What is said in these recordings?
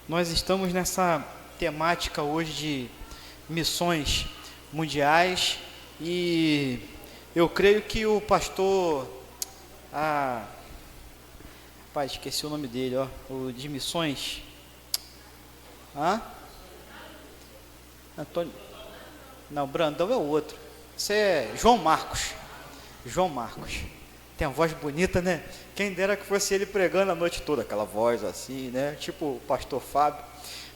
Nós estamos nessa temática hoje de missões mundiais e eu creio que o pastor, rapaz, esqueci o nome dele, o de missões, Antônio, não, Brandão é o outro, esse é João Marcos, tem uma voz bonita, né? Quem dera que fosse ele pregando a noite toda, aquela voz assim, né? Tipo o pastor Fábio.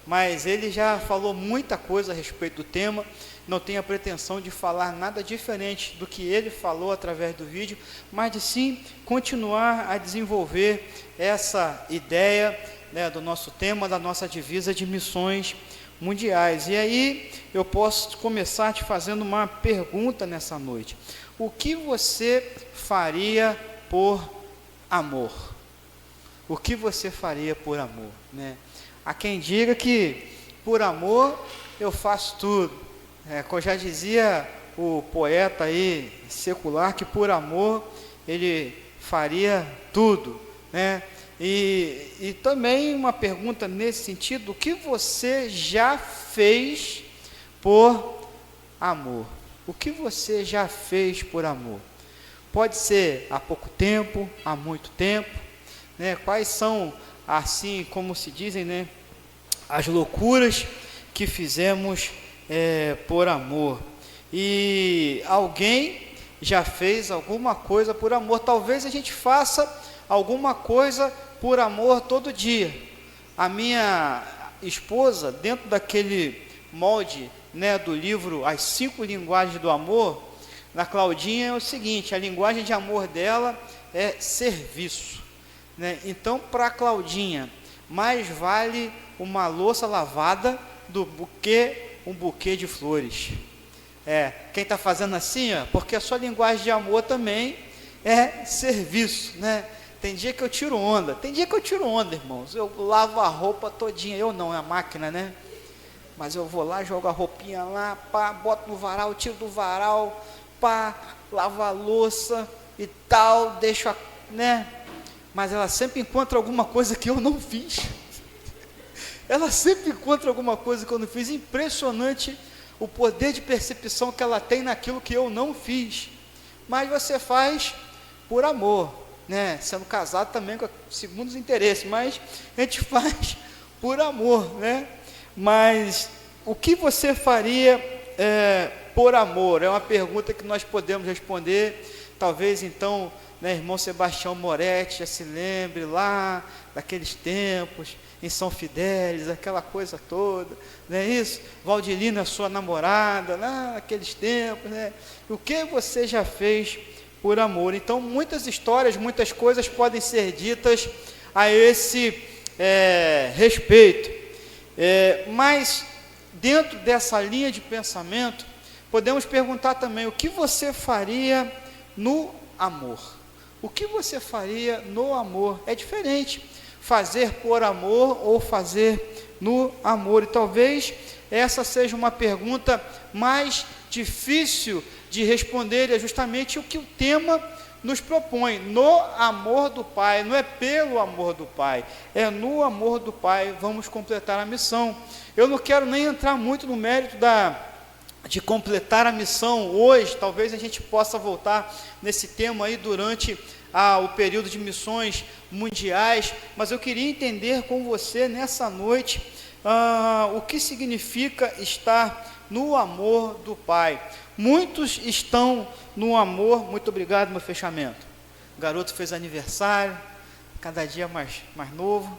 Mas ele já falou muita coisa a respeito do tema. Não tenho a pretensão de falar nada diferente do que ele falou através do vídeo, mas de sim continuar a desenvolver essa ideia, né, do nosso tema, da nossa divisa de missões mundiais. E aí eu posso começar te fazendo uma pergunta nessa noite. O que você faria por amor? O que você faria por amor, né? Há quem diga que por amor eu faço tudo. Como já dizia o poeta aí secular, que por amor ele faria tudo, né? E também uma pergunta nesse sentido: o que você já fez por amor? O que você já fez por amor? Pode ser há pouco tempo, há muito tempo, né? Quais são, assim como se dizem, né, as loucuras que fizemos por amor? E alguém já fez alguma coisa por amor. Talvez a gente faça alguma coisa por amor todo dia. A minha esposa, dentro daquele molde, né, do livro As 5 Linguagens do Amor, na Claudinha é o seguinte: a linguagem de amor dela é serviço, né? Então, para a Claudinha, mais vale uma louça lavada do que um buquê de flores. Quem está fazendo assim, porque a sua linguagem de amor também é serviço, né? Tem dia que eu tiro onda, irmãos. Eu lavo a roupa todinha, eu não, é a máquina, né? Mas eu vou lá, jogo a roupinha lá, pá, boto no varal, tiro do varal, pá, lavo a louça e tal, deixo né? Mas ela sempre encontra alguma coisa que eu não fiz. Ela sempre encontra alguma coisa que eu não fiz. Impressionante o poder de percepção que ela tem naquilo que eu não fiz. Mas você faz por amor, né? Sendo casado também com segundos interesses, mas a gente faz por amor, né? Mas o que você faria por amor? É uma pergunta que nós podemos responder. Talvez então, né, irmão Sebastião Moretti já se lembre lá daqueles tempos em São Fidélis, aquela coisa toda, não é isso? Valdirina, sua namorada, lá naqueles tempos, né? O que você já fez por amor? Então, muitas histórias, muitas coisas podem ser ditas a esse respeito. Mas dentro dessa linha de pensamento, podemos perguntar também: o que você faria no amor? O que você faria no amor? É diferente fazer por amor ou fazer no amor. E talvez essa seja uma pergunta mais difícil de responder, é justamente o que o tema nos propõe: no amor do Pai. Não é pelo amor do Pai, é no amor do Pai vamos completar a missão. Eu não quero nem entrar muito no mérito de completar a missão hoje. Talvez a gente possa voltar nesse tema aí durante o período de missões mundiais, mas eu queria entender com você nessa noite o que significa estar no amor do Pai. Muitos estão no amor. Muito obrigado, meu fechamento. O garoto fez aniversário, cada dia mais novo.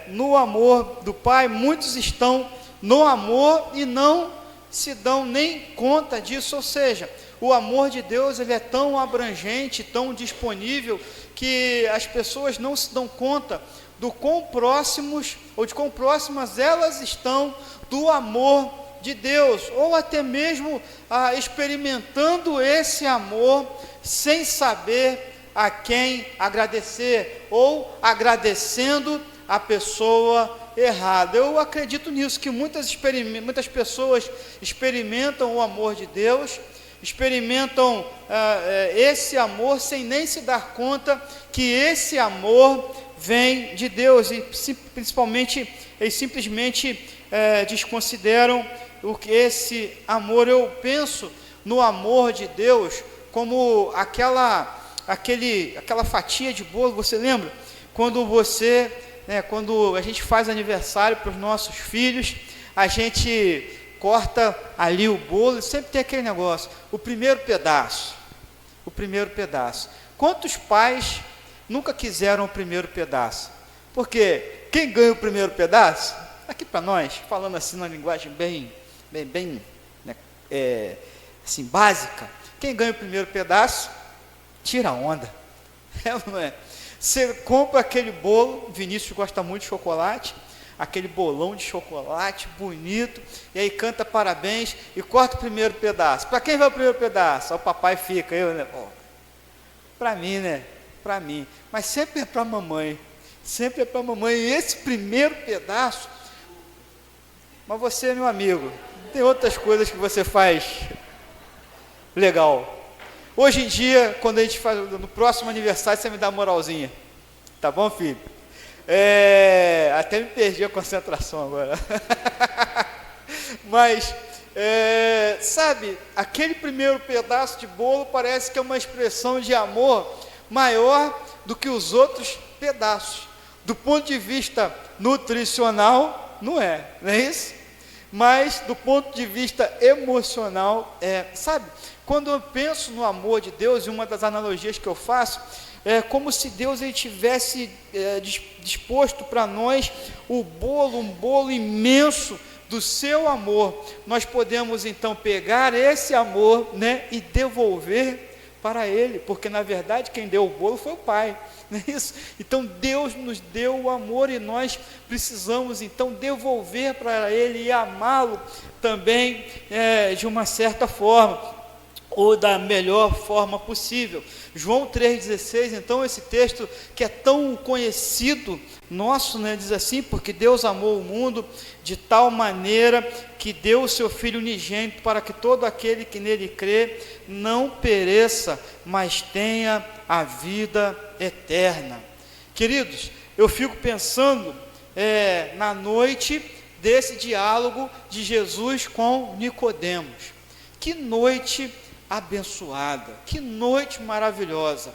No amor do Pai, muitos estão no amor e não se dão nem conta disso. Ou seja, o amor de Deus, ele é tão abrangente, tão disponível, que as pessoas não se dão conta do quão próximos ou de quão próximas elas estão do amor de Deus, ou até mesmo experimentando esse amor sem saber a quem agradecer, ou agradecendo a pessoa errada. Eu acredito nisso, que muitas pessoas experimentam o amor de Deus, experimentam esse amor sem nem se dar conta que esse amor vem de Deus, e principalmente eles simplesmente desconsideram o que esse amor. Eu penso no amor de Deus como aquela fatia de bolo. Você lembra? Quando quando a gente faz aniversário para os nossos filhos, a gente corta ali o bolo, e sempre tem aquele negócio, o primeiro pedaço. Quantos pais nunca quiseram o primeiro pedaço? Porque quem ganha o primeiro pedaço, aqui para nós, falando assim na linguagem bem né, assim, básica, quem ganha o primeiro pedaço, tira a onda. É ou não é? Você compra aquele bolo, Vinícius gosta muito de chocolate, aquele bolão de chocolate bonito, e aí canta parabéns e corta o primeiro pedaço. Para quem vai o primeiro pedaço? O papai fica, né? Para mim, né? Para mim. Mas sempre é para a mamãe. E esse primeiro pedaço, mas você, meu amigo, tem outras coisas que você faz legal. Hoje em dia, quando a gente faz, no próximo aniversário, você me dá uma moralzinha. Tá bom, filho? Até me perdi a concentração agora. Mas, sabe, aquele primeiro pedaço de bolo parece que é uma expressão de amor maior do que os outros pedaços. Do ponto de vista nutricional, não é isso? Mas do ponto de vista emocional, sabe? Quando eu penso no amor de Deus, e uma das analogias que eu faço, é como se Deus ele tivesse disposto para nós um bolo imenso do seu amor. Nós podemos então pegar esse amor, né, e devolver para Ele, porque na verdade quem deu o bolo foi o Pai, não é isso? Então Deus nos deu o amor e nós precisamos então devolver para Ele e amá-lo também de uma certa forma, ou da melhor forma possível. João 3,16, então, esse texto que é tão conhecido nosso, né, diz assim: porque Deus amou o mundo de tal maneira que deu o seu Filho unigênito, para que todo aquele que nele crê não pereça, mas tenha a vida eterna. Queridos, eu fico pensando na noite desse diálogo de Jesus com Nicodemos. Que noite abençoada, que noite maravilhosa.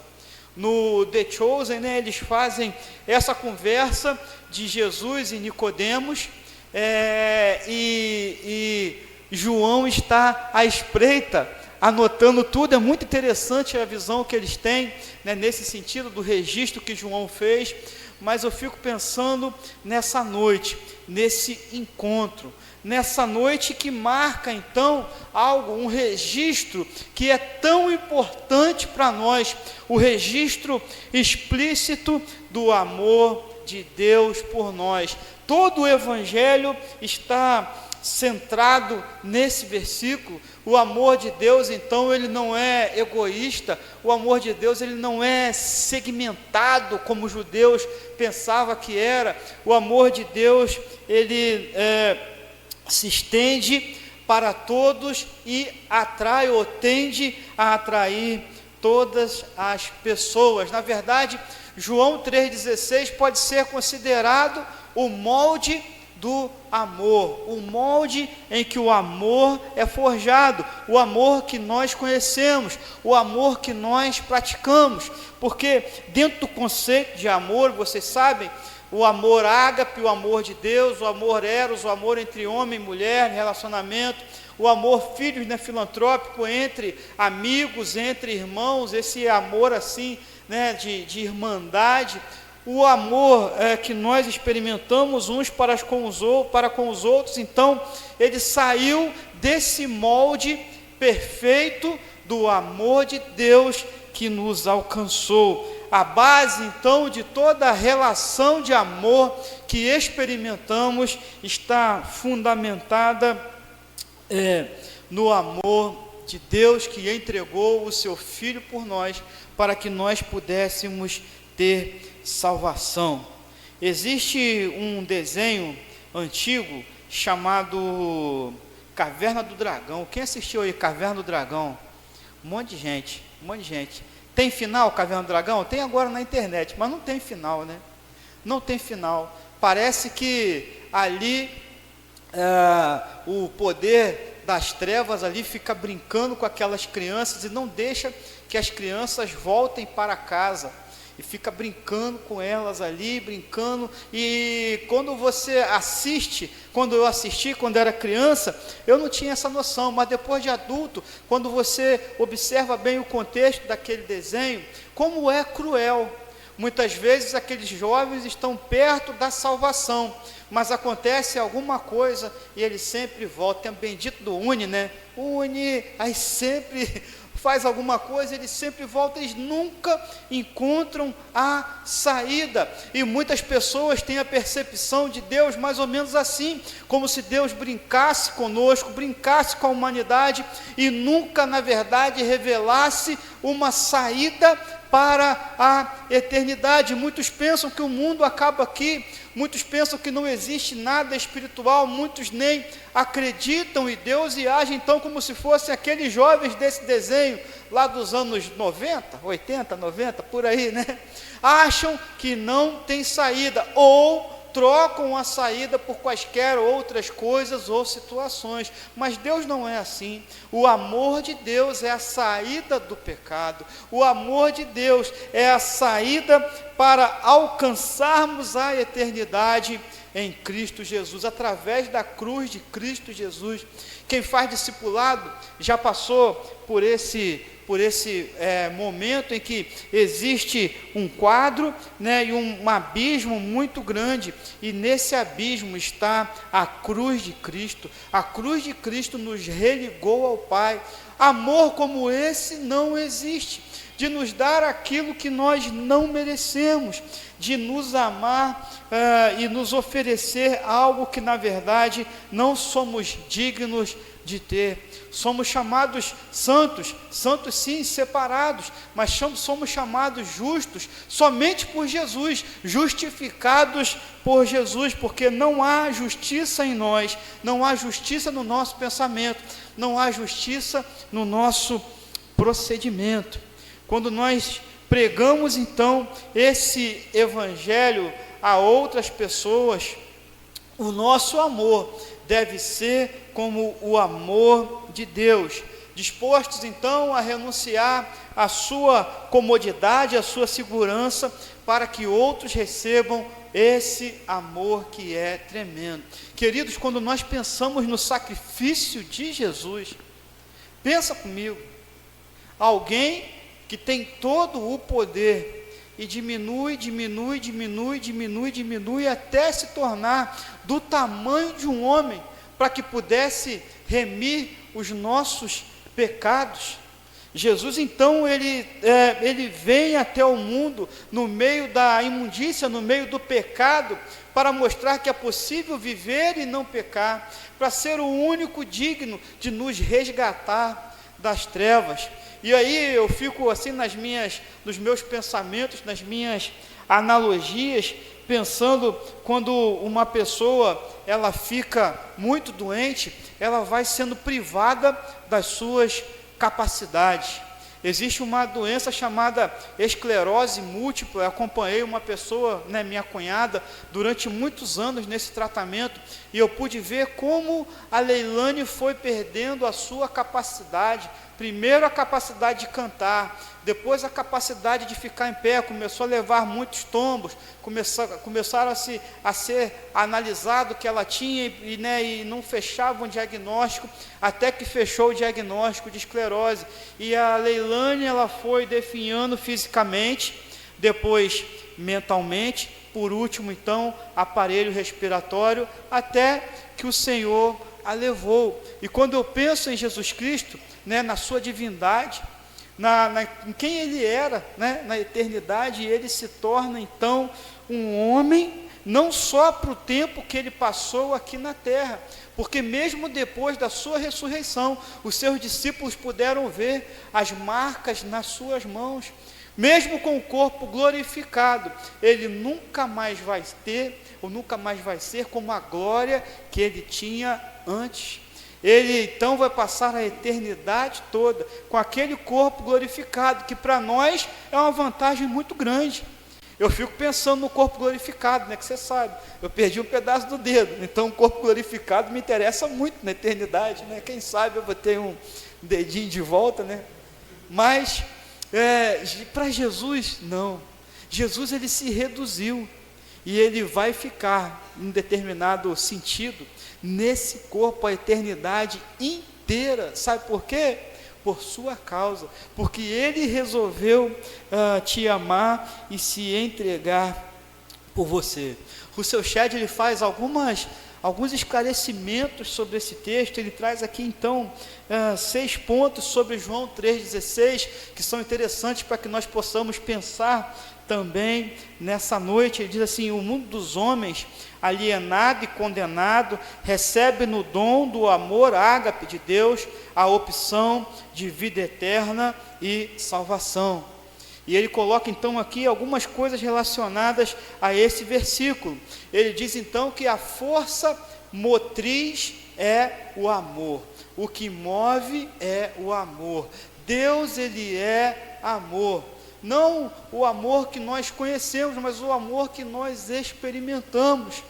No The Chosen, né, eles fazem essa conversa de Jesus e Nicodemos, e João está à espreita, anotando tudo. É muito interessante a visão que eles têm, né, nesse sentido do registro que João fez. Mas eu fico pensando nessa noite, nesse encontro, nessa noite que marca então um registro que é tão importante para nós, o registro explícito do amor de Deus por nós. Todo o Evangelho está centrado nesse versículo. O amor de Deus, então, ele não é egoísta. O amor de Deus, ele não é segmentado como os judeus pensavam que era. O amor de Deus, ele se estende para todos e atrai ou tende a atrair todas as pessoas. Na verdade, João 3,16 pode ser considerado o molde do amor, o molde em que o amor é forjado, o amor que nós conhecemos, o amor que nós praticamos, porque dentro do conceito de amor, vocês sabem, o amor ágape, o amor de Deus, o amor eros, o amor entre homem e mulher, relacionamento, o amor filhos, né, filantrópico, entre amigos, entre irmãos, esse amor assim, né, de irmandade, o amor que nós experimentamos uns para com os outros. Então, ele saiu desse molde perfeito do amor de Deus que nos alcançou. A base, então, de toda a relação de amor que experimentamos está fundamentada no amor de Deus, que entregou o seu Filho por nós, para que nós pudéssemos ter salvação. Existe um desenho antigo chamado Caverna do Dragão. Quem assistiu aí Caverna do Dragão? Um monte de gente. Tem final Caverna do Dragão? Tem agora na internet, mas não tem final, né? não tem final. Parece que ali o poder das trevas ali fica brincando com aquelas crianças e não deixa que as crianças voltem para casa. E fica brincando com elas ali, brincando, e quando você assiste, quando eu assisti, quando era criança, eu não tinha essa noção, mas depois de adulto, quando você observa bem o contexto daquele desenho, como é cruel. Muitas vezes aqueles jovens estão perto da salvação, mas acontece alguma coisa e eles sempre voltam. Tem o bendito do Uni, né? Uni, aí sempre faz alguma coisa, eles sempre voltam, eles nunca encontram a saída. E muitas pessoas têm a percepção de Deus mais ou menos assim, como se Deus brincasse conosco, brincasse com a humanidade e nunca, na verdade, revelasse uma saída para a eternidade. Muitos pensam que o mundo acaba aqui, muitos pensam que não existe nada espiritual, muitos nem acreditam em Deus e agem então como se fossem aqueles jovens desse desenho, lá dos anos 90, 80, 90, por aí, né? Acham que não tem saída, ou trocam a saída por quaisquer outras coisas ou situações, mas Deus não é assim. O amor de Deus é a saída do pecado, o amor de Deus é a saída para alcançarmos a eternidade em Cristo Jesus, através da cruz de Cristo Jesus. Quem faz discipulado já passou por esse momento em que existe um quadro, né, e um abismo muito grande, e nesse abismo está a cruz de Cristo. A cruz de Cristo nos religou ao Pai. Amor como esse não existe, de nos dar aquilo que nós não merecemos, de nos amar e nos oferecer algo que na verdade não somos dignos de ter. Somos chamados santos, santos sim, separados, mas somos chamados justos somente por Jesus, justificados por Jesus, porque não há justiça em nós, não há justiça no nosso pensamento, não há justiça no nosso procedimento. Quando nós pregamos então esse evangelho a outras pessoas, o nosso amor deve ser como o amor de Deus, dispostos então a renunciar à sua comodidade, à sua segurança, para que outros recebam esse amor que é tremendo. Queridos, quando nós pensamos no sacrifício de Jesus, pensa comigo, alguém que tem todo o poder e diminui até se tornar do tamanho de um homem, para que pudesse remir os nossos pecados. Jesus então, ele vem até o mundo, no meio da imundícia, no meio do pecado, para mostrar que é possível viver e não pecar, para ser o único digno de nos resgatar das trevas. E aí eu fico assim nos meus pensamentos, nas minhas analogias, pensando quando uma pessoa ela fica muito doente, ela vai sendo privada das suas capacidades. Existe uma doença chamada esclerose múltipla. Eu acompanhei uma pessoa, né, minha cunhada, durante muitos anos nesse tratamento, e eu pude ver como a Leilane foi perdendo a sua capacidade. Primeiro a capacidade de cantar, depois a capacidade de ficar em pé, começou a levar muitos tombos, começaram a ser analisado o que ela tinha e não fechava um diagnóstico, até que fechou o diagnóstico de esclerose. E a Leilane, ela foi definhando fisicamente, depois mentalmente, por último então aparelho respiratório, até que o Senhor a levou. E quando eu penso em Jesus Cristo, né, na sua divindade, em quem ele era, né, na eternidade, ele se torna então um homem, não só para o tempo que ele passou aqui na terra, porque mesmo depois da sua ressurreição, os seus discípulos puderam ver as marcas nas suas mãos. Mesmo com o corpo glorificado, ele nunca mais vai ter, ou nunca mais vai ser como a glória que ele tinha antes. Ele então vai passar a eternidade toda com aquele corpo glorificado, que para nós é uma vantagem muito grande. Eu fico pensando no corpo glorificado, né, que você sabe, eu perdi um pedaço do dedo, então o corpo glorificado me interessa muito na eternidade, né, quem sabe eu vou ter um dedinho de volta, né, mas para Jesus, não, Jesus ele se reduziu, e ele vai ficar, em determinado sentido, nesse corpo a eternidade inteira, sabe por quê? Por sua causa, porque ele resolveu te amar e se entregar por você. O seu Chad ele faz alguns esclarecimentos sobre esse texto. Ele traz aqui então 6 pontos sobre João 3,16, que são interessantes para que nós possamos pensar também nessa noite. Ele diz assim: o mundo dos homens, alienado e condenado, recebe no dom do amor ágape de Deus a opção de vida eterna e salvação. E ele coloca então aqui algumas coisas relacionadas a esse versículo. Ele diz então que a força motriz é o amor, o que move é o amor. Deus ele é amor, não o amor que nós conhecemos, mas o amor que nós experimentamos.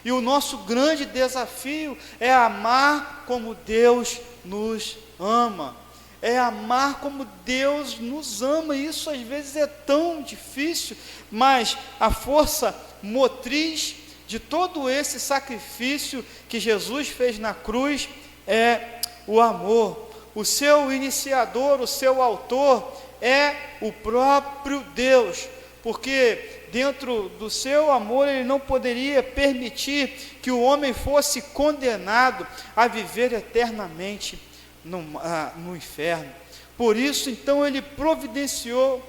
E o nosso grande desafio é amar como Deus nos ama, é amar como Deus nos ama. E isso às vezes é tão difícil, mas a força motriz de todo esse sacrifício que Jesus fez na cruz é o amor. O seu iniciador, o seu autor é o próprio Deus, porque dentro do seu amor ele não poderia permitir que o homem fosse condenado a viver eternamente no inferno. Por isso então ele providenciou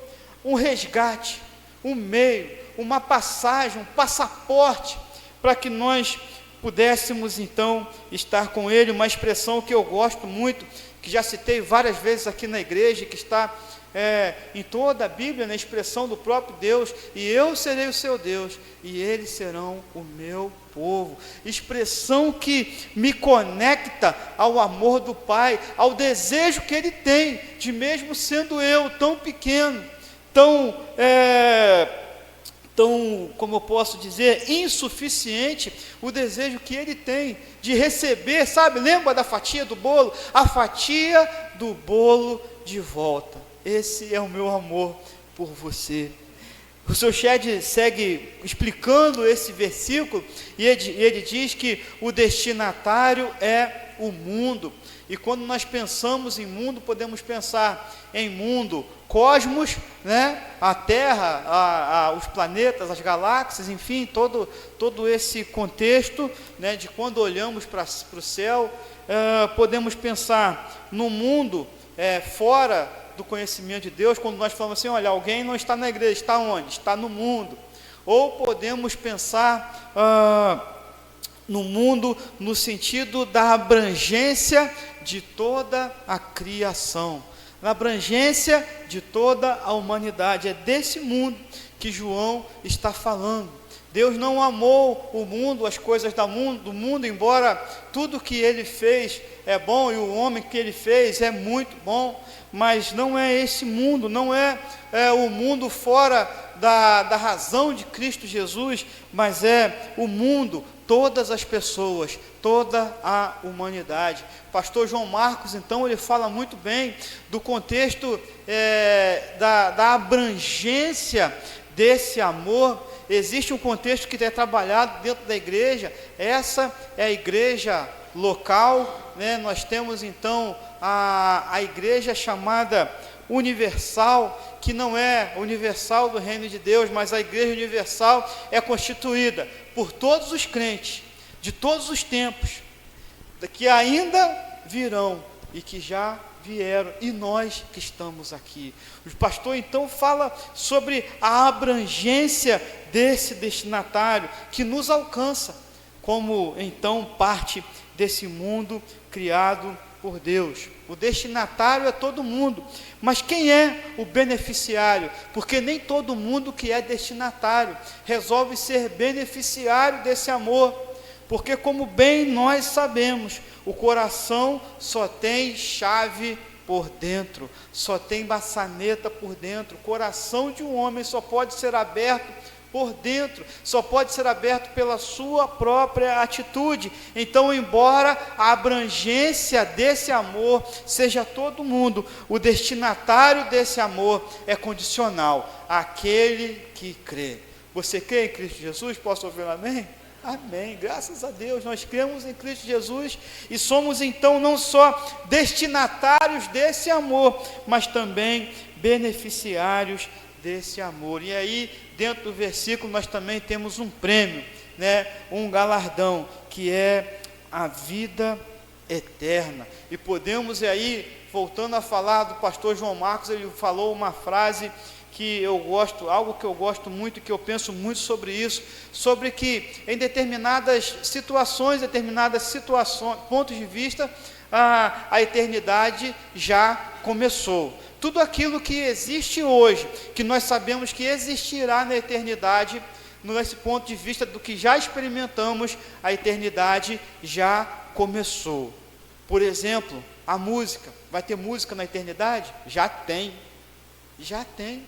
um resgate, um meio, uma passagem, um passaporte, para que nós pudéssemos então estar com ele. Uma expressão que eu gosto muito, que já citei várias vezes aqui na igreja, que está em toda a Bíblia, na expressão do próprio Deus: e eu serei o seu Deus, e eles serão o meu povo. Expressão que me conecta ao amor do Pai, ao desejo que Ele tem, de mesmo sendo eu tão pequeno, tão, como eu posso dizer, insuficiente, o desejo que Ele tem de receber, sabe, lembra da fatia do bolo? A fatia do bolo de volta. Esse é o meu amor por você. O seu Chad segue explicando esse versículo, e ele diz que o destinatário é o mundo. E quando nós pensamos em mundo, podemos pensar em mundo, cosmos, né? A Terra, os planetas, as galáxias, enfim, todo esse contexto, né? De quando olhamos para o céu, podemos pensar no mundo fora do conhecimento de Deus, quando nós falamos assim: olha, alguém não está na igreja, está onde? Está no mundo. Ou podemos pensar no mundo no sentido da abrangência de toda a criação, na abrangência de toda a humanidade. É desse mundo que João está falando. Deus não amou o mundo, as coisas do mundo, embora tudo que Ele fez é bom, e o homem que Ele fez é muito bom, mas não é esse mundo, não é o mundo fora da razão de Cristo Jesus, mas é o mundo, todas as pessoas, toda a humanidade. Pastor João Marcos, então, ele fala muito bem do contexto da abrangência desse amor. Existe um contexto que é trabalhado dentro da igreja. Essa é a igreja local, né? Nós temos então a igreja chamada universal, que não é universal do reino de Deus, mas a igreja universal é constituída por todos os crentes, de todos os tempos, que ainda virão e que já vieram, e nós que estamos aqui. O pastor então fala sobre a abrangência desse destinatário que nos alcança, como então parte desse mundo criado por Deus. O destinatário é todo mundo, mas quem é o beneficiário? Porque nem todo mundo que é destinatário resolve ser beneficiário desse amor, porque, como bem nós sabemos, o coração só tem chave por dentro, só tem maçaneta por dentro. O coração de um homem só pode ser aberto por dentro, só pode ser aberto pela sua própria atitude. Então, embora a abrangência desse amor seja todo mundo, o destinatário desse amor é condicional àquele que crê. Você crê em Cristo Jesus? Posso ouvir um amém? Amém, graças a Deus, nós cremos em Cristo Jesus e somos então não só destinatários desse amor, mas também beneficiários desse amor. E aí, dentro do versículo, nós também temos um prêmio, né? Um galardão, que é a vida eterna. E podemos aí, voltando a falar do pastor João Marcos, ele falou uma frase que eu gosto, algo que eu gosto muito, que eu penso muito sobre isso, sobre que em determinadas situações, pontos de vista, a eternidade já começou. Tudo aquilo que existe hoje, que nós sabemos que existirá na eternidade, nesse ponto de vista do que já experimentamos, a eternidade já começou. Por exemplo, a música. Vai ter música na eternidade? Já tem. Já tem.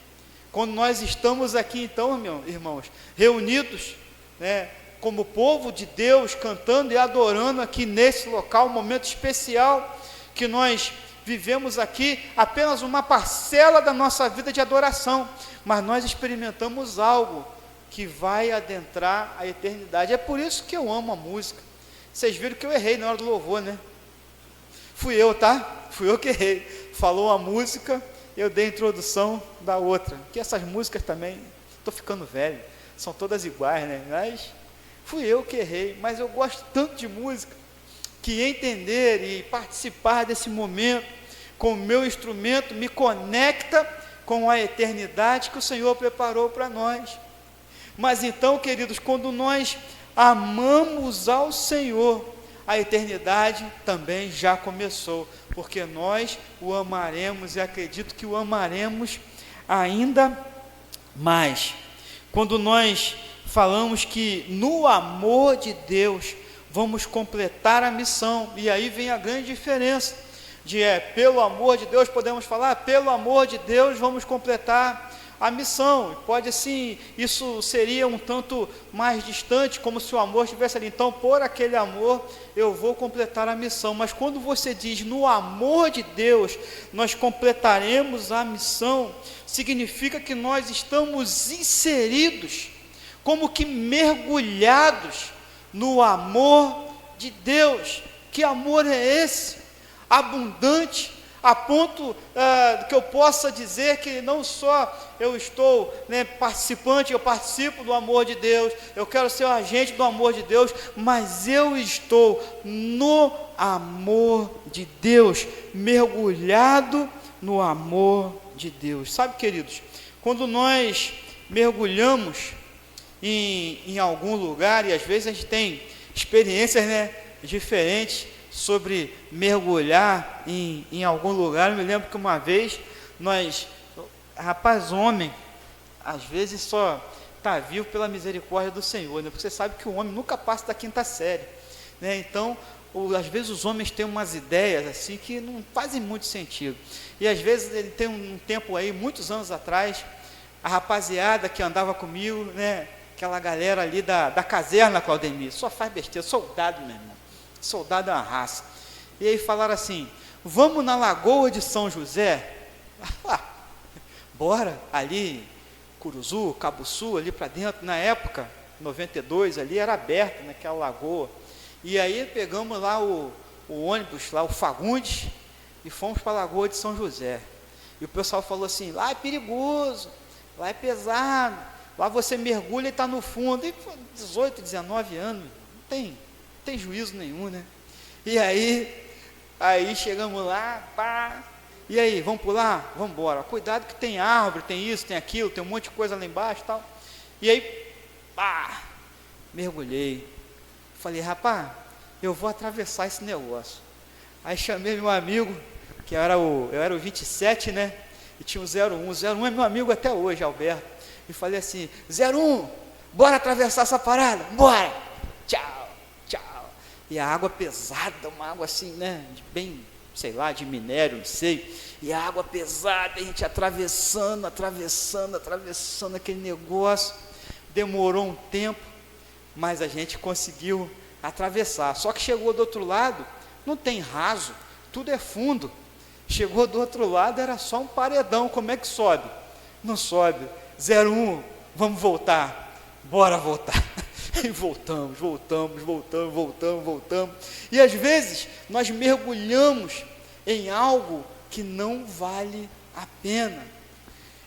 Quando nós estamos aqui, então, irmãos, reunidos, né, como povo de Deus, cantando e adorando aqui nesse local, um momento especial que nós vivemos aqui, apenas uma parcela da nossa vida de adoração, mas nós experimentamos algo que vai adentrar a eternidade. É por isso que eu amo a música. Vocês viram que eu errei na hora do louvor, né? Fui eu, tá? Fui eu que errei. Falou a música, eu dei a introdução da outra, que essas músicas também, estou ficando velho, são todas iguais, né? Mas fui eu que errei, mas eu gosto tanto de música, que entender e participar desse momento, com o meu instrumento, me conecta com a eternidade que o Senhor preparou para nós. Mas então, queridos, quando nós amamos ao Senhor, a eternidade também já começou, porque nós o amaremos e acredito que o amaremos ainda mais. Quando nós falamos que no amor de Deus vamos completar a missão, e aí vem a grande diferença, pelo amor de Deus, podemos falar, pelo amor de Deus vamos completar a missão. Pode assim, isso seria um tanto mais distante, como se o amor estivesse ali, então por aquele amor eu vou completar a missão. Mas quando você diz no amor de Deus nós completaremos a missão, significa que nós estamos inseridos, como que mergulhados no amor de Deus. Que amor é esse? Abundante, a ponto que eu possa dizer que não só eu estou participante, eu participo do amor de Deus, eu quero ser o agente do amor de Deus, mas eu estou no amor de Deus, mergulhado no amor de Deus. Sabe, queridos, quando nós mergulhamos em algum lugar, e às vezes a gente tem experiências diferentes sobre mergulhar em algum lugar. Eu me lembro que uma vez homem, às vezes só está vivo pela misericórdia do Senhor, porque você sabe que o homem nunca passa da quinta série, então às vezes os homens têm umas ideias assim que não fazem muito sentido, e às vezes ele tem um tempo aí, muitos anos atrás, a rapaziada que andava comigo, aquela galera ali da caserna, Claudemir, só faz besteira, soldado, meu irmão, soldado é uma raça, e aí falaram assim, vamos na Lagoa de São José? Bora, ali, Curuzu, Cabuçu, ali para dentro, na época, 92, ali era aberto, naquela lagoa, e aí pegamos lá o ônibus, lá o Fagundes, e fomos para a Lagoa de São José, e o pessoal falou assim, lá é perigoso, lá é pesado, lá você mergulha e está no fundo, e 18, 19 anos, não tem juízo nenhum, e aí chegamos lá, pá, e aí, vamos pular? Vamos embora, cuidado que tem árvore, tem isso, tem aquilo, tem um monte de coisa lá embaixo e tal, e aí, pá, mergulhei, falei, rapaz, eu vou atravessar esse negócio, aí chamei meu amigo, que eu era o 27, e tinha o 01 é meu amigo até hoje, Alberto, e falei assim, 01, bora atravessar essa parada, bora, tchau, e a água pesada, uma água assim, bem, sei lá, de minério, não sei, e a água pesada, a gente atravessando aquele negócio, demorou um tempo, mas a gente conseguiu atravessar. Só que chegou do outro lado, não tem raso, tudo é fundo. Chegou do outro lado, era só um paredão. Como é que sobe? Não sobe. 01, vamos voltar. Bora voltar. E voltamos. E às vezes nós mergulhamos em algo que não vale a pena.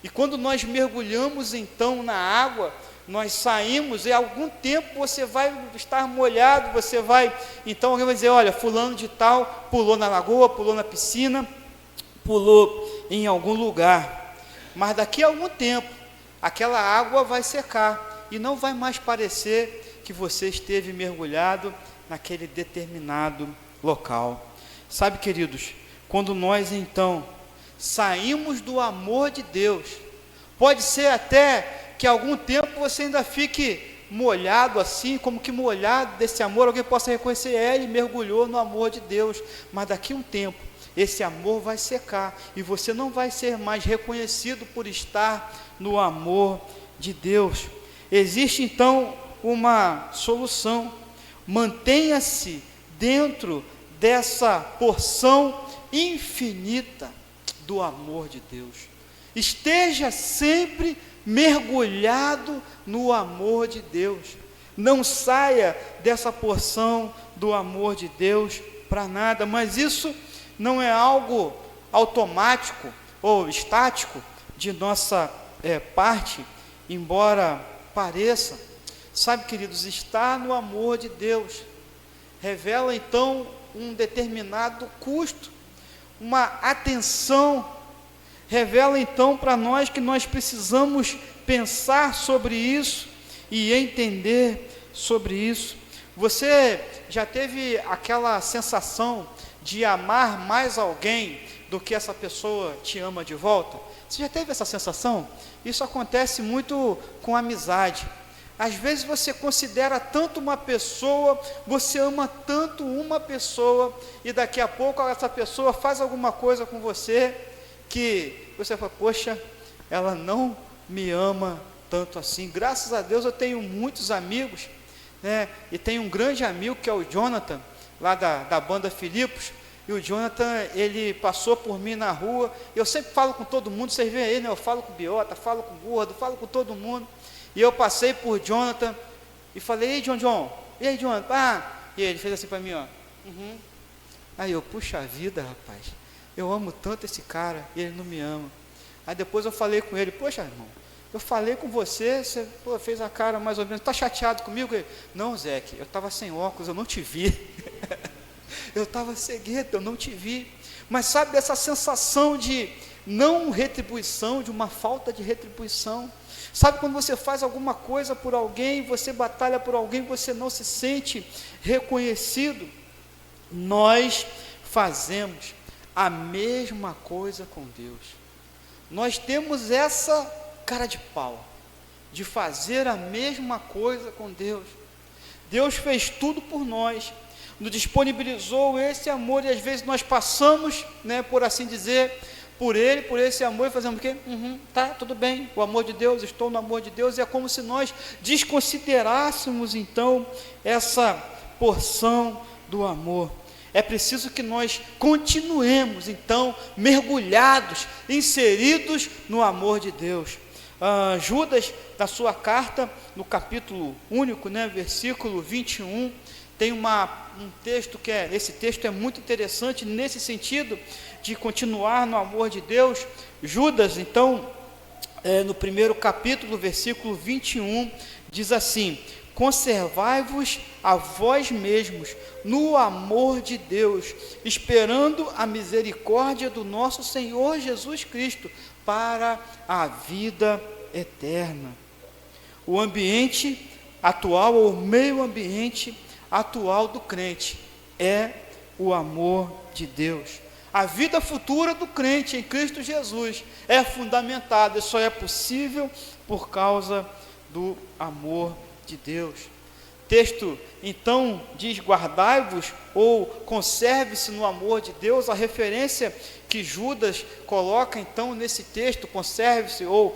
E quando nós mergulhamos então na água, nós saímos, e algum tempo você vai estar molhado, você vai, então alguém vai dizer, olha, fulano de tal, pulou na lagoa, pulou na piscina, pulou em algum lugar, mas daqui a algum tempo, aquela água vai secar, e não vai mais parecer que você esteve mergulhado naquele determinado local. Sabe, queridos, quando nós então saímos do amor de Deus, pode ser até que algum tempo você ainda fique molhado assim, como que molhado desse amor, alguém possa reconhecer, ele mergulhou no amor de Deus, mas daqui a um tempo, esse amor vai secar, e você não vai ser mais reconhecido por estar no amor de Deus. Existe então uma solução: mantenha-se dentro dessa porção infinita do amor de Deus, esteja sempre mergulhado no amor de Deus, não saia dessa porção do amor de Deus para nada. Mas isso não é algo automático ou estático de nossa parte, embora pareça. Sabe, queridos, estar no amor de Deus revela então um determinado custo, uma atenção, revela então para nós que nós precisamos pensar sobre isso e entender sobre isso. Você já teve aquela sensação de amar mais alguém do que essa pessoa te ama de volta? Você já teve essa sensação? Isso acontece muito com amizade. Às vezes você considera tanto uma pessoa, você ama tanto uma pessoa, e daqui a pouco essa pessoa faz alguma coisa com você, que você fala, poxa, ela não me ama tanto assim. Graças a Deus eu tenho muitos amigos, né? E tem um grande amigo que é o Jonathan, lá da banda Filipos. E o Jonathan, ele passou por mim na rua, eu sempre falo com todo mundo, vocês veem aí, né? Eu falo com o Biota, falo com o Gordo, falo com todo mundo. E eu passei por Jonathan e falei, ei, John, e aí, Jonathan? E ele fez assim para mim, ó. Aí eu, puxa vida, rapaz, eu amo tanto esse cara e ele não me ama. Aí depois eu falei com ele, poxa, irmão, eu falei com você, você fez a cara mais ou menos, está chateado comigo? Ele, não, Zeque, eu estava sem óculos, eu não te vi. Eu estava cegueta, eu não te vi. Mas sabe essa sensação de não retribuição, de uma falta de retribuição? Sabe quando você faz alguma coisa por alguém, você batalha por alguém, você não se sente reconhecido? Nós fazemos a mesma coisa com Deus. Nós temos essa cara de pau, de fazer a mesma coisa com Deus. Deus fez tudo por nós, nos disponibilizou esse amor, e às vezes nós passamos, né, por assim dizer, por Ele, por esse amor, e fazemos o quê? Tá, tudo bem, o amor de Deus, estou no amor de Deus, e é como se nós desconsiderássemos então essa porção do amor. É preciso que nós continuemos então mergulhados, inseridos no amor de Deus. Judas, na sua carta, no capítulo único, né, versículo 21, tem um texto esse texto é muito interessante nesse sentido de continuar no amor de Deus. Judas, então, no primeiro capítulo, versículo 21, diz assim: conservai-vos a vós mesmos no amor de Deus, esperando a misericórdia do nosso Senhor Jesus Cristo para a vida eterna. O ambiente atual, ou o meio ambiente atual do crente é o amor de Deus. A vida futura do crente em Cristo Jesus é fundamentada, e só é possível por causa do amor de Deus. texto então diz guardai-vos ou conserve-se no amor de Deus. A referência que Judas coloca então nesse texto, conserve-se ou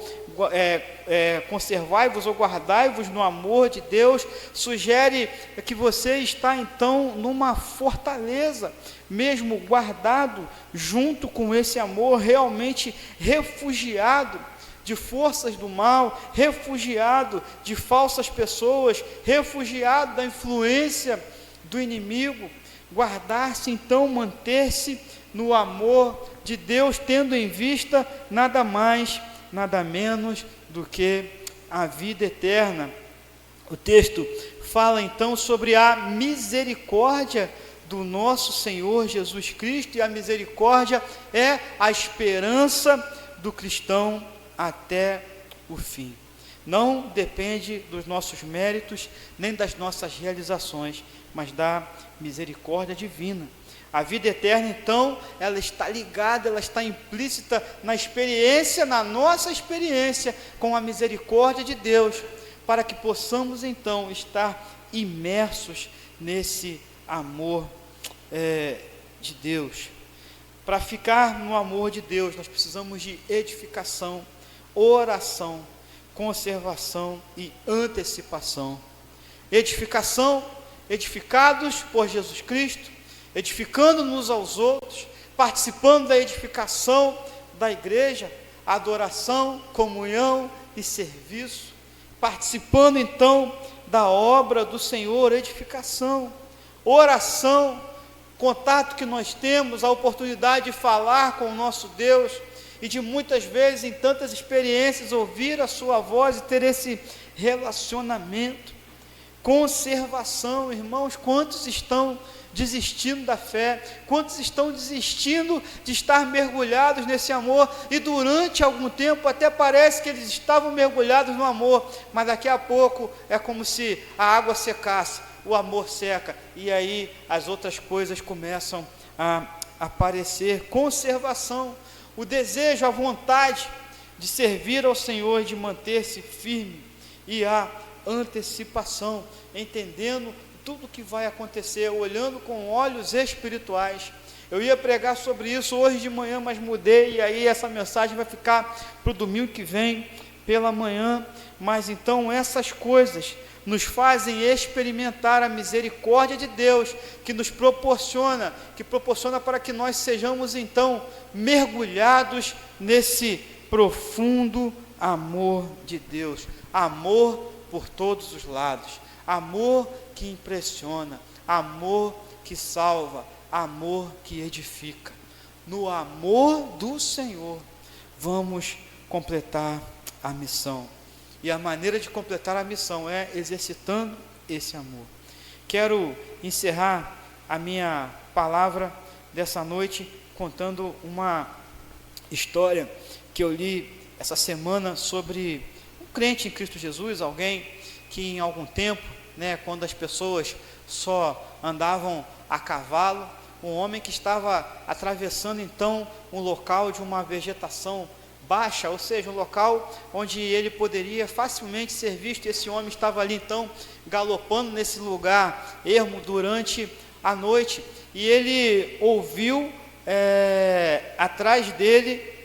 conservai-vos ou guardai-vos no amor de Deus, sugere que você está então numa fortaleza, mesmo guardado junto com esse amor, realmente refugiado de forças do mal, refugiado de falsas pessoas, refugiado da influência do inimigo. Guardar-se então, manter-se no amor de Deus, tendo em vista nada mais, nada menos do que a vida eterna. O texto fala então sobre a misericórdia do nosso Senhor Jesus Cristo, e a misericórdia é a esperança do cristão até o fim. Não depende dos nossos méritos, nem das nossas realizações, mas da misericórdia divina. A vida eterna, então, ela está ligada, ela está implícita na experiência, na nossa experiência com a misericórdia de Deus, para que possamos, então, estar imersos nesse amor de Deus. Para ficar no amor de Deus, nós precisamos de edificação, oração, conservação e antecipação. Edificação, edificados por Jesus Cristo, edificando uns aos outros, participando da edificação da igreja, adoração, comunhão e serviço, participando então da obra do Senhor, edificação, oração, contato que nós temos, a oportunidade de falar com o nosso Deus, e de muitas vezes, em tantas experiências, ouvir a sua voz e ter esse relacionamento. Conservação, irmãos, quantos estão desistindo da fé, quantos estão desistindo de estar mergulhados nesse amor, e durante algum tempo até parece que eles estavam mergulhados no amor, mas daqui a pouco é como se a água secasse, o amor seca, e aí as outras coisas começam a aparecer. Conservação, o desejo, a vontade de servir ao Senhor, de manter-se firme, e a antecipação, entendendo tudo que vai acontecer, olhando com olhos espirituais. Eu ia pregar sobre isso hoje de manhã, mas mudei, e aí essa mensagem vai ficar para o domingo que vem, pela manhã. Mas então essas coisas nos fazem experimentar a misericórdia de Deus, que nos proporciona, para que nós sejamos então mergulhados nesse profundo amor de Deus, amor por todos os lados, amor que impressiona, amor que salva, amor que edifica. No amor do Senhor vamos completar a missão. E a maneira de completar a missão é exercitando esse amor. Quero encerrar a minha palavra dessa noite contando uma história que eu li essa semana sobre um crente em Cristo Jesus, alguém que em algum tempo, quando as pessoas só andavam a cavalo, um homem que estava atravessando então um local de uma vegetação baixa, ou seja, um local onde ele poderia facilmente ser visto. Esse homem estava ali então galopando nesse lugar ermo durante a noite, e ele ouviu atrás dele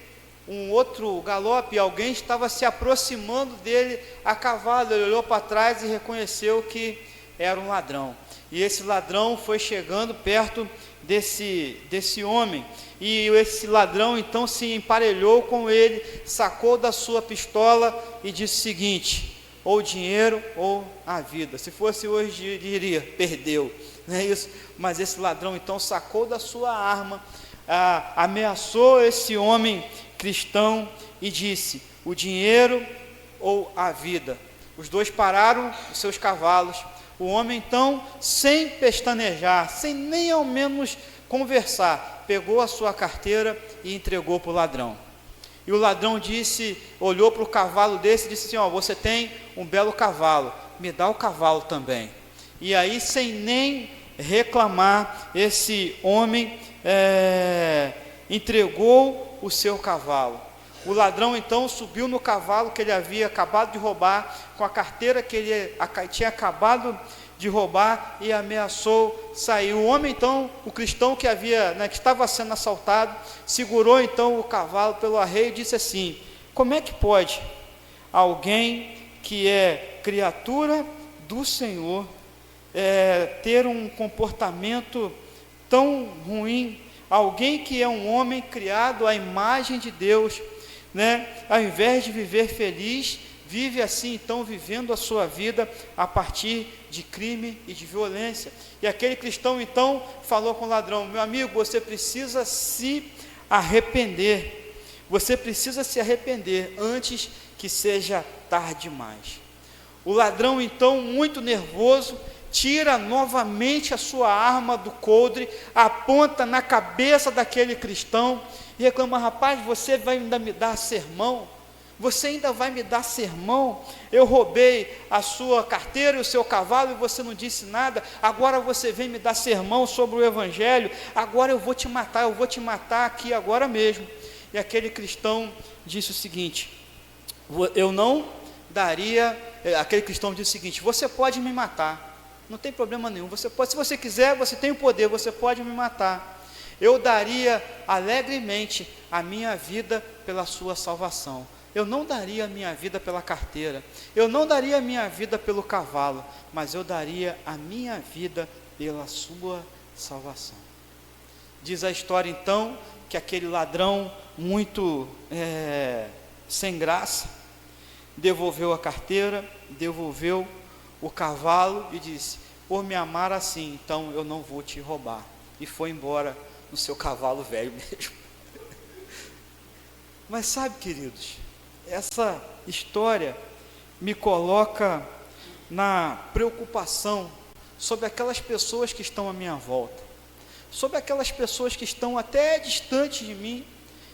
um outro galope, alguém estava se aproximando dele a cavalo. Ele olhou para trás e reconheceu que era um ladrão, e esse ladrão foi chegando perto desse homem, e esse ladrão então se emparelhou com ele, sacou da sua pistola e disse o seguinte: ou dinheiro ou a vida. Se fosse hoje diria, perdeu, não é isso? Mas esse ladrão então sacou da sua arma, ameaçou esse homem cristão e disse: o dinheiro ou a vida. Os dois pararam os seus cavalos. O homem então, sem pestanejar, sem nem ao menos conversar, pegou a sua carteira e entregou para o ladrão. E o ladrão olhou para o cavalo desse e disse assim: você tem um belo cavalo, me dá o cavalo também. E aí, sem nem reclamar, esse homem entregou o seu cavalo. O ladrão então subiu no cavalo que ele havia acabado de roubar, com a carteira que ele tinha acabado de roubar, e ameaçou sair. O homem então, o cristão que que estava sendo assaltado, segurou então o cavalo pelo arreio e disse assim: como é que pode alguém que é criatura do Senhor ter um comportamento tão ruim? Alguém que é um homem criado à imagem de Deus, ao invés de viver feliz, vive assim, então, vivendo a sua vida a partir de crime e de violência. E aquele cristão então falou com o ladrão: meu amigo, você precisa se arrepender, você precisa se arrepender antes que seja tarde demais. O ladrão então, muito nervoso, tira novamente a sua arma do coldre, aponta na cabeça daquele cristão e reclama: rapaz, você vai ainda me dar sermão? Você ainda vai me dar sermão? Eu roubei a sua carteira e o seu cavalo e você não disse nada, agora você vem me dar sermão sobre o evangelho, agora eu vou te matar aqui agora mesmo. E aquele cristão disse o seguinte: aquele cristão disse o seguinte: você pode me matar, não tem problema nenhum, você pode, se você quiser, você tem o poder, você pode me matar, eu daria alegremente a minha vida pela sua salvação. Eu não daria a minha vida pela carteira, eu não daria a minha vida pelo cavalo, mas eu daria a minha vida pela sua salvação. Diz a história então que aquele ladrão, muito sem graça, devolveu a carteira, devolveu o cavalo e disse: por me amar assim, então eu não vou te roubar, e foi embora no seu cavalo velho mesmo. Mas sabe, queridos, essa história me coloca na preocupação sobre aquelas pessoas que estão à minha volta, sobre aquelas pessoas que estão até distante de mim,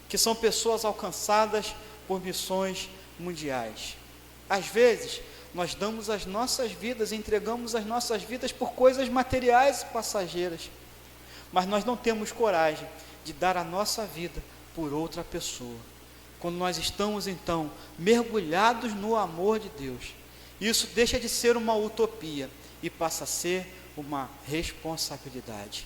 que são pessoas alcançadas por missões mundiais. Às vezes, nós damos as nossas vidas, entregamos as nossas vidas por coisas materiais e passageiras, mas nós não temos coragem de dar a nossa vida por outra pessoa. Quando nós estamos então mergulhados no amor de Deus, isso deixa de ser uma utopia e passa a ser uma responsabilidade.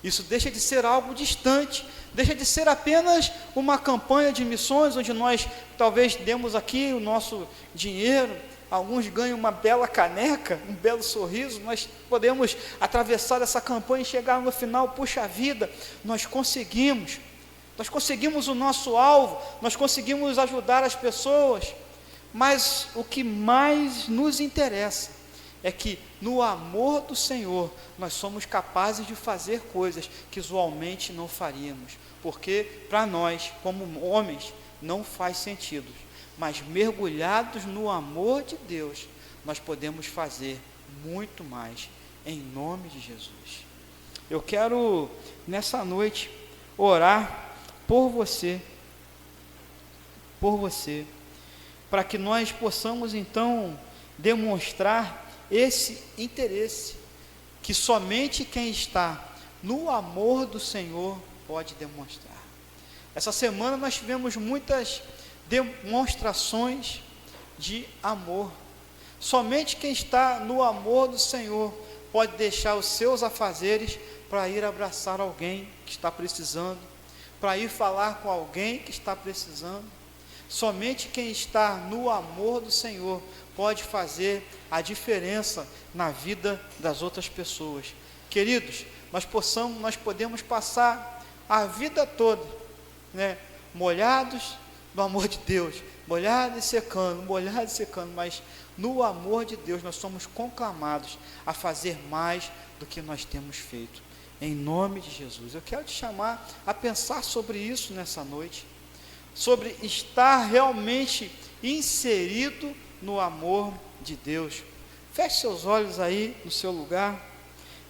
Isso deixa de ser algo distante, deixa de ser apenas uma campanha de missões, onde nós talvez demos aqui o nosso dinheiro, alguns ganham uma bela caneca, um belo sorriso, nós podemos atravessar essa campanha e chegar no final: puxa vida, nós conseguimos o nosso alvo, nós conseguimos ajudar as pessoas. Mas o que mais nos interessa é que no amor do Senhor nós somos capazes de fazer coisas que usualmente não faríamos, porque para nós, como homens, não faz sentido, mas mergulhados no amor de Deus, nós podemos fazer muito mais, em nome de Jesus. Eu quero nessa noite orar por você, para que nós possamos então demonstrar esse interesse, que somente quem está no amor do Senhor pode demonstrar. Essa semana nós tivemos muitas demonstrações de amor. Somente quem está no amor do Senhor pode deixar os seus afazeres para ir abraçar alguém que está precisando, para ir falar com alguém que está precisando. Somente quem está no amor do Senhor pode fazer a diferença na vida das outras pessoas. Queridos, nós podemos passar a vida toda, molhados no amor de Deus, molhado e secando, mas no amor de Deus nós somos conclamados a fazer mais do que nós temos feito. Em nome de Jesus, eu quero te chamar a pensar sobre isso nessa noite, sobre estar realmente inserido no amor de Deus. Feche seus olhos aí no seu lugar,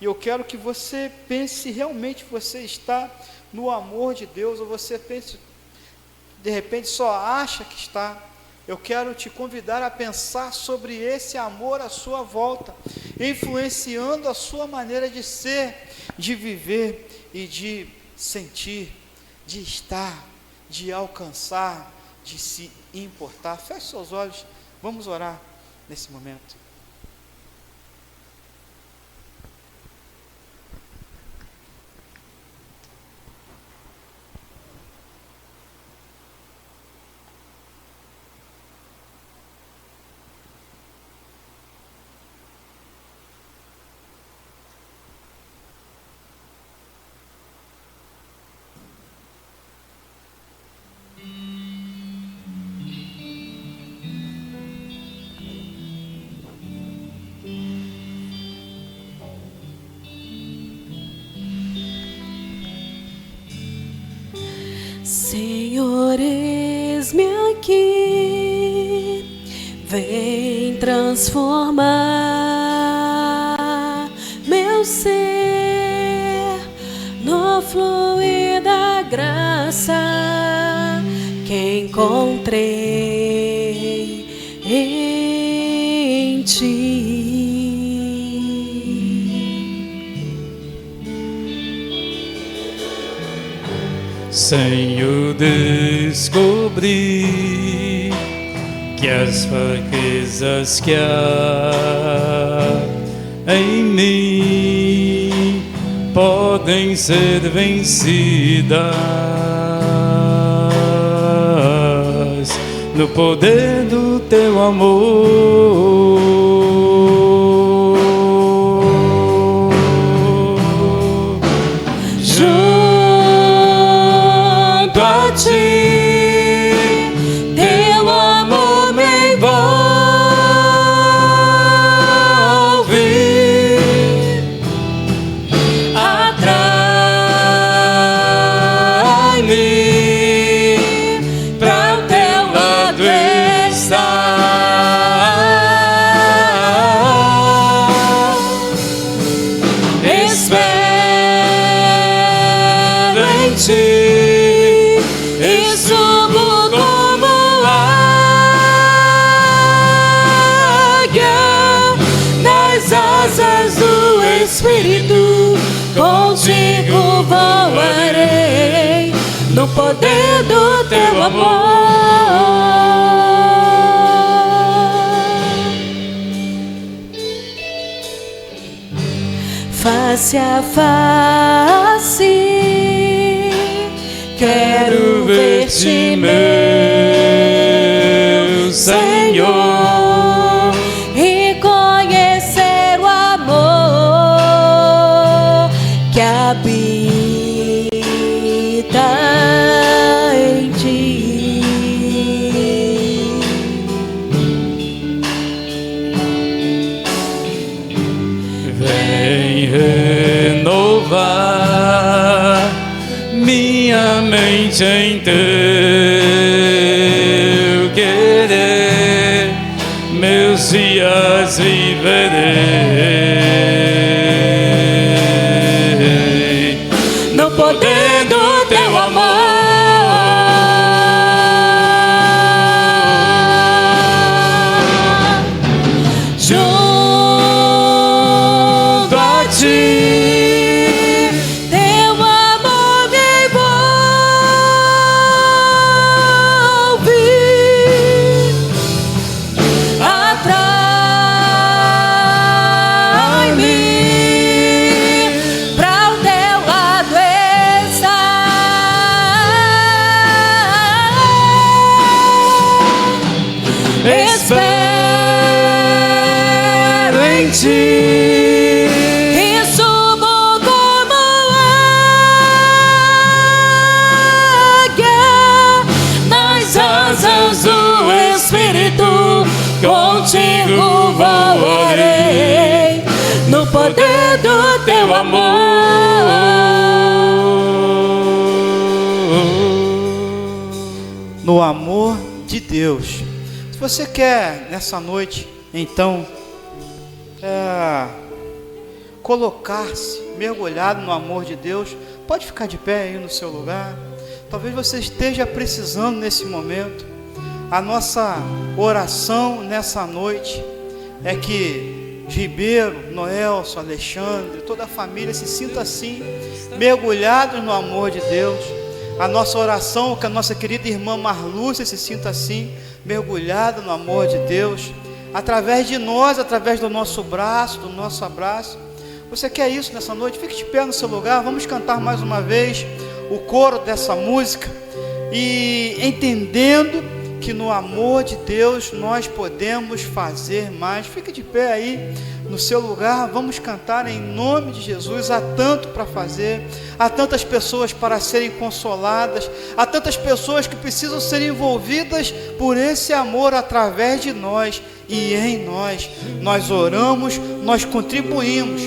e eu quero que você pense se realmente você está no amor de Deus, ou você pense, de repente só acha que está. Eu quero te convidar a pensar sobre esse amor à sua volta, influenciando a sua maneira de ser, de viver e de sentir, de estar, de alcançar, de se importar. Feche seus olhos, vamos orar nesse momento. Senhor, eis-me aqui, vem transformar meu ser no fluir da graça que encontrei em ti. Senhor, descobri que as fraquezas que há em mim podem ser vencidas no poder do teu amor. Teu amor me envolve, atrai-me pra o teu lado estar. Espero em ti. Espírito, contigo voarei no poder do teu amor. Face a face, quero ver-te, meu Senhor, e conhecer o amor que habita em ti. Vem renovar minha mente em teu querer, meus dias viverei no poder do teu amor. Junto a ti, Teu amor me envolve, atrai-me pra o teu lado estar. Espero em ti. E subo como águia nas asas do Espírito, contigo voarei no poder do teu amor. No amor de Deus. Se você quer nessa noite, então, colocar-se mergulhado no amor de Deus, pode ficar de pé aí no seu lugar. Talvez você esteja precisando nesse momento. A nossa oração nessa noite é que Ribeiro, Noelson, Alexandre, toda a família se sinta assim, mergulhados no amor de Deus. A nossa oração, que a nossa querida irmã Marlúcia se sinta assim, mergulhada no amor de Deus, através de nós, através do nosso braço, do nosso abraço. Você quer isso nessa noite? Fique de pé no seu lugar, vamos cantar mais uma vez o coro dessa música, e entendendo que no amor de Deus nós podemos fazer mais. Fique de pé aí no seu lugar, vamos cantar em nome de Jesus. Há tanto para fazer, há tantas pessoas para serem consoladas, há tantas pessoas que precisam ser envolvidas por esse amor através de nós e em nós. Nós oramos, nós contribuímos,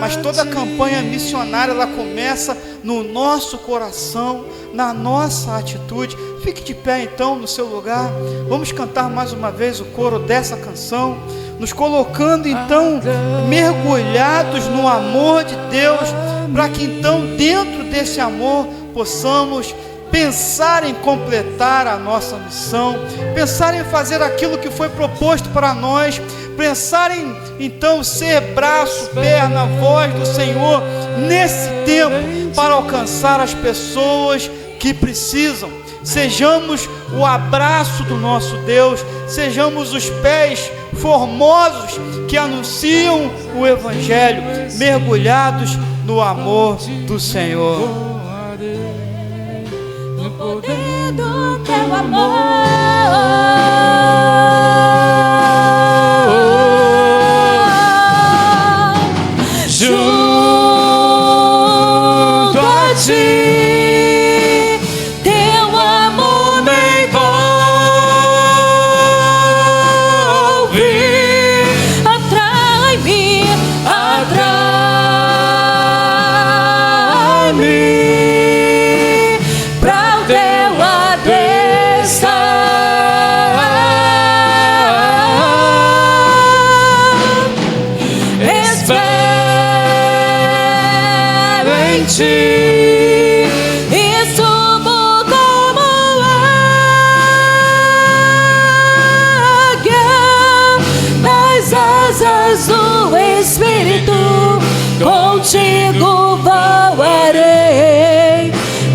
mas toda a campanha missionária ela começa no nosso coração, na nossa atitude. Fique de pé então no seu lugar, vamos cantar mais uma vez o coro dessa canção, nos colocando então mergulhados no amor de Deus, para que então dentro desse amor possamos pensar em completar a nossa missão, pensar em fazer aquilo que foi proposto para nós, pensar em então ser braço, perna, voz do Senhor nesse tempo, para alcançar as pessoas que precisam. Sejamos o abraço do nosso Deus, sejamos os pés formosos que anunciam o Evangelho, mergulhados no amor do Senhor. No poder do teu amor, junto a ti. E subo como águia nas asas do Espírito, contigo voarei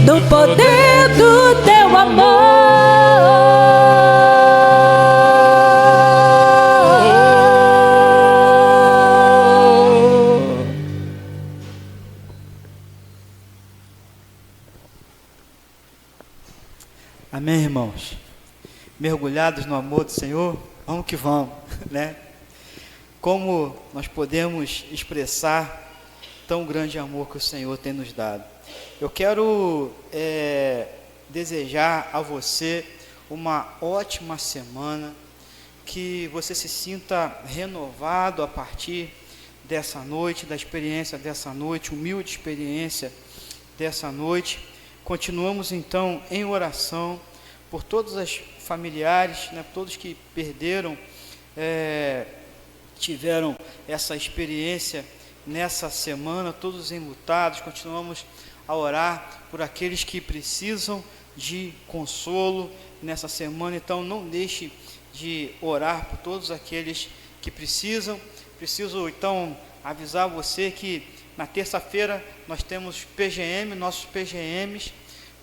no poder do teu amor. Amém, irmãos? Mergulhados no amor do Senhor, vamos que vamos, né? Como nós podemos expressar tão grande amor que o Senhor tem nos dado? Eu quero desejar a você uma ótima semana, que você se sinta renovado a partir dessa noite, da experiência dessa noite, humilde experiência dessa noite. Continuamos então em oração por todos os familiares, né, todos que perderam, tiveram essa experiência nessa semana, todos enlutados. Continuamos a orar por aqueles que precisam de consolo nessa semana. Então não deixe de orar por todos aqueles que precisam. Preciso então avisar você que na terça-feira nós temos PGM, nossos PGMs,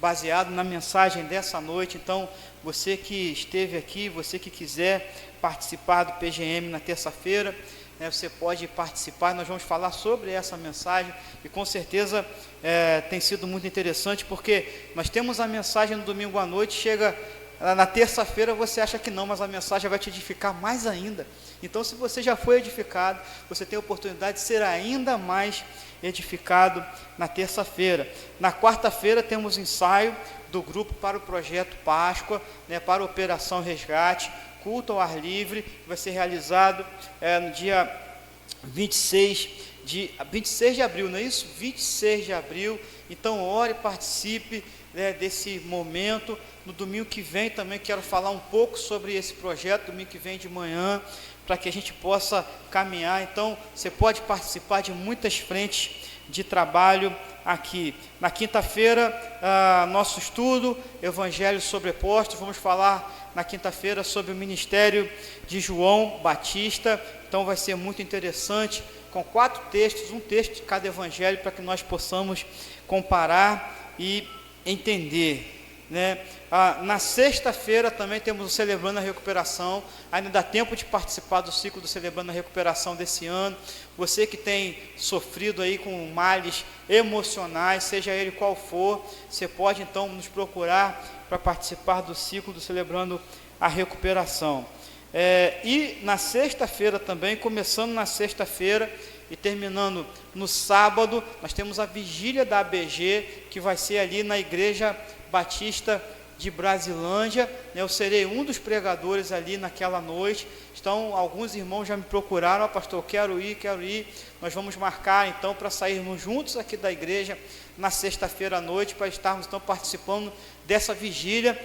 baseado na mensagem dessa noite. Então, você que esteve aqui, você que quiser participar do PGM na terça-feira, né, você pode participar. Nós vamos falar sobre essa mensagem e com certeza tem sido muito interessante, porque nós temos a mensagem no domingo à noite, chega na terça-feira você acha que não, mas a mensagem vai te edificar mais ainda. Então, se você já foi edificado, você tem a oportunidade de ser ainda mais edificado na terça-feira. Na quarta-feira temos ensaio do grupo para o Projeto Páscoa, né, para a Operação Resgate, culto ao ar livre, vai ser realizado no dia 26 de abril, não é isso? 26 de abril, então ore e participe, né, desse momento. No domingo que vem também quero falar um pouco sobre esse projeto, domingo que vem de manhã, para que a gente possa caminhar. Então, você pode participar de muitas frentes de trabalho aqui. Na quinta-feira, nosso estudo, Evangelho sobreposto, vamos falar na quinta-feira sobre o ministério de João Batista. Então, vai ser muito interessante, com 4 textos, um texto de cada evangelho, para que nós possamos comparar e entender, né? Na sexta-feira também temos o Celebrando a Recuperação. Ainda dá tempo de participar do ciclo do Celebrando a Recuperação desse ano. Você que tem sofrido aí com males emocionais, seja ele qual for, você pode então nos procurar para participar do ciclo do Celebrando a Recuperação. E na sexta-feira também, começando na sexta-feira e terminando no sábado, nós temos a vigília da ABG, que vai ser ali na Igreja Batista de Brasilândia, né? Eu serei um dos pregadores ali naquela noite. Então, alguns irmãos já me procuraram: pastor, quero ir. Nós vamos marcar então para sairmos juntos aqui da igreja na sexta-feira à noite, para estarmos então participando dessa vigília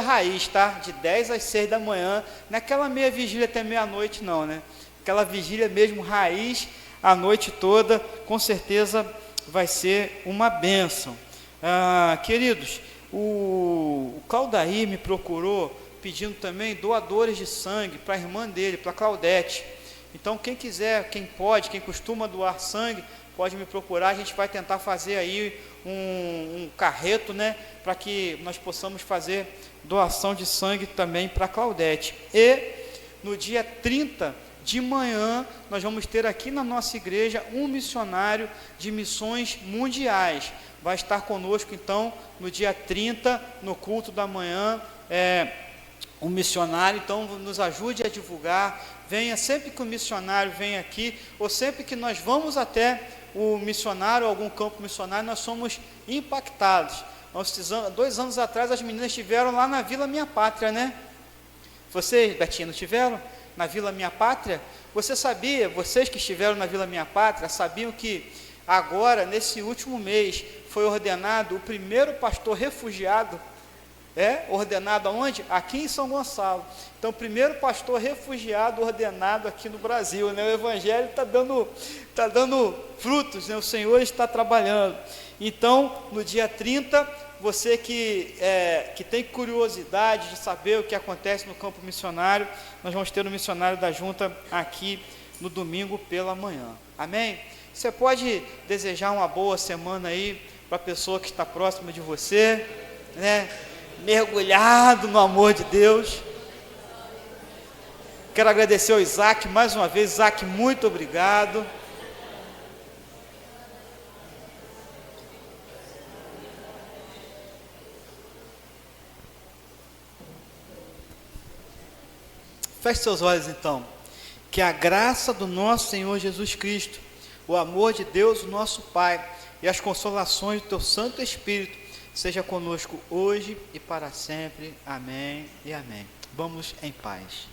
raiz, tá? De 10 às 6 da manhã, naquela meia vigília até meia-noite não, né? Aquela vigília mesmo raiz, a noite toda, com certeza vai ser uma bênção. Queridos, o Claudair me procurou pedindo também doadores de sangue para a irmã dele, para a Claudete. Então, quem quiser, quem pode, quem costuma doar sangue, pode me procurar. A gente vai tentar fazer aí um carreto, né, para que nós possamos fazer doação de sangue também para a Claudete. E no dia 30 de manhã, nós vamos ter aqui na nossa igreja um missionário de missões mundiais. Vai estar conosco então no dia 30, no culto da manhã, um missionário. Então nos ajude a divulgar, venha sempre que o missionário vem aqui, ou sempre que nós vamos até o missionário, algum campo missionário, nós somos impactados. 2 anos atrás as meninas estiveram lá na Vila Minha Pátria, né? Vocês, Betinha, não estiveram na Vila Minha Pátria? Você sabia, vocês que estiveram na Vila Minha Pátria, sabiam que agora, nesse último mês, foi ordenado o primeiro pastor refugiado? Ordenado aonde? Aqui em São Gonçalo. Então, o primeiro pastor refugiado ordenado aqui no Brasil, né? O evangelho está dando frutos, né? O Senhor está trabalhando. Então, no dia 30, você que tem curiosidade de saber o que acontece no campo missionário, nós vamos ter o missionário da junta aqui no domingo pela manhã. Amém? Você pode desejar uma boa semana aí para a pessoa que está próxima de você, né? Mergulhado no amor de Deus. Quero agradecer ao Isaac mais uma vez. Isaac, muito obrigado. Feche seus olhos então. Que a graça do nosso Senhor Jesus Cristo, o amor de Deus, o nosso Pai, e as consolações do teu Santo Espírito seja conosco hoje e para sempre. Amém e amém. Vamos em paz.